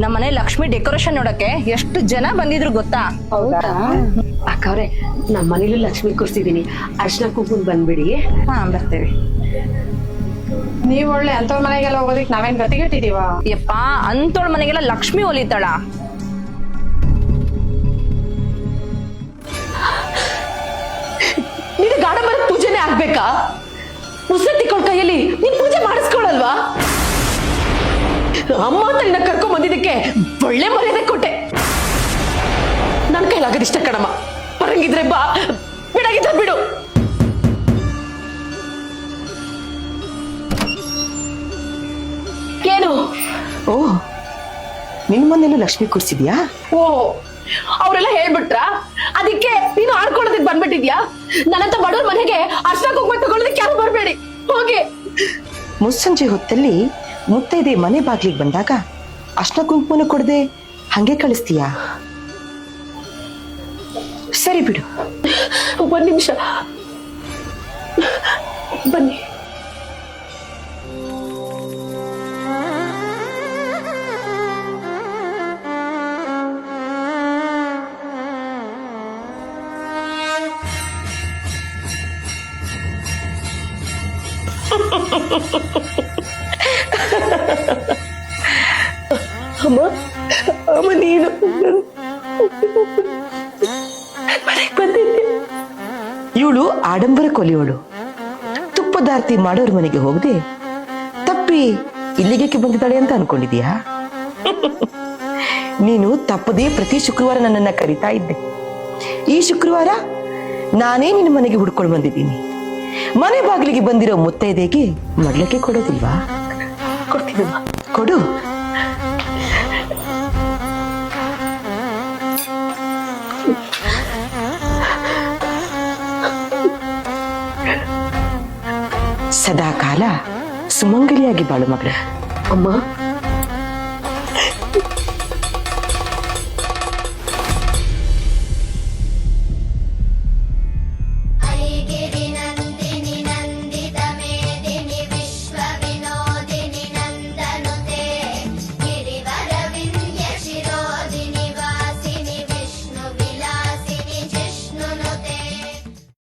ನಮ್ಮನೆ ಲಕ್ಷ್ಮಿ ಡೆಕೋರೇಷನ್ ನೋಡಕ್ಕೆ ಎಷ್ಟು ಜನ ಬಂದಿದ್ರು ಗೊತ್ತಾ? ಹೌದಾ ಅಕ್ಕವ್ರೆ, ನಮ್ಮ ಮನೇಲಿ ಲಕ್ಷ್ಮಿ ಕೂರ್ಸಿದೀನಿ, ಅರ್ಶನ ಕುಂಕುಮ ಬಂದ್ಬಿಡಿ. ಹಾ ಬರ್ತೇವೆ. ನೀವ್ ಒಳ್ಳೆ ಅಂತವ್ರ ಮನೆಗೆಲ್ಲ ಹೋಗೋದಿಕ್ ನಾವೇನ್ ಗತಿಗೆಟ್ಟಿದೀವ? ಯಪ್ಪಾ, ಅಂತೋಳ್ ಮನೆಗೆಲ್ಲ ಲಕ್ಷ್ಮಿ ಒಲಿತಾಳ. ನೀನು ಗಾಢಂಬರ ಪೂಜೆನೆ ಆಗ್ಬೇಕಾ? ಮುಸ್ರೆ ತಿಕ್ಕೊಳ್ ಕೈಯಲ್ಲಿ ನೀನ್ ಪೂಜೆ ಮಾಡಿಸ್ಕೊಳಲ್ವಾ? ಅಮ್ಮ ಅಂತ ನಿನ್ನ ಕರ್ಕೊಂಡ್ ಬಂದಿದ್ದಕ್ಕೆ ಒಳ್ಳೆ ಮರ್ಯಾದೆ ಕೊಟ್ಟೆ. ನನ್ ಕೈಲಾಗದಿಷ್ಟ ಕಣಮ್ಮ. ಬರಂಗಿದ್ರೆ ಬಾ, ಬಿಡಾಗಿದ್ರೆ ಬಿಡು. ಏನು? ಓ, ನಿನ್ ಮನೇಲೂ ಲಕ್ಷ್ಮಿ ಕೂರ್ಸಿದ್ಯಾ? ಓ, ಅವರೆಲ್ಲ ಹೇಳ್ಬಿಟ್ರ? ಅದಕ್ಕೆ ನೀನು ಆಡ್ಕೊಳ್ಳೋದಕ್ಕೆ ಬಂದ್ಬಿಟ್ಟಿದ್ಯಾ? ನನ್ನಂತ ಬಡವ್ರ ಮನೆಗೆ ಅರ್ಶನ ಕುಂಕುಮ ತಗೊಳ್ಳೋದಕ್ಕೆ ಯಾರು ಬರ್ಬೇಡಿ, ಹೋಗಿ. ಮುಸ್ಸಂಜೆ ಹೊತ್ತಲ್ಲಿ ಮುತ್ತೈದೆ ಮನೆ ಬಾಗ್ಲಿಗೆ ಬಂದಾಗ ಅರ್ಶನ ಕುಂಕುಮನ ಕೊಡದೆ ಹಂಗೆ ಕಳಿಸ್ತೀಯಾ? ಸರಿ ಬಿಡು. ಒಂದ್ ನಿಮಿಷ ಬನ್ನಿ. ಅಮ್ಮ, ಅಮ್ಮ ನೀನು ಮನೆಗೆ ಬಂದಿದ್ದೆ. ಇವಳು ಆಡಂಬರ ಕೊಲಿಯೋಳು. ತುಪ್ಪದಾರ್ತಿ ಮಾಡೋರ್ ಮನೆಗೆ ಹೋಗದೆ ತಪ್ಪಿ ಇಲ್ಲಿಗೆ ಬಂದಿದ್ದಾಳೆ ಅಂತ ಅನ್ಕೊಂಡಿದ್ಯಾ? ನೀನು ತಪ್ಪದೇ ಪ್ರತಿ ಶುಕ್ರವಾರ ನನ್ನನ್ನ ಕರಿತಾ ಇದ್ದೆ. ಈ ಶುಕ್ರವಾರ ನಾನೇ ನಿನ್ನ ಮನೆಗೆ ಹುಡ್ಕೊಂಡು ಬಂದಿದ್ದೀನಿ. ಮನೆ ಬಾಗಿಲಿಗೆ ಬಂದಿರೋ ಮುತ್ತೈದೆಗೆ ಮಡ್ಲಕ್ಕೆ ಕೊಡೋದಿಲ್ವಾ? ಕೊಡ್ತೀನಮ್ಮ. ಕೊಡು. ಸದಾ ಕಾಲ ಸುಮಂಗಲಿಯಾಗಿ ಬಾಳು ಮಗಳೇ. ಅಮ್ಮ,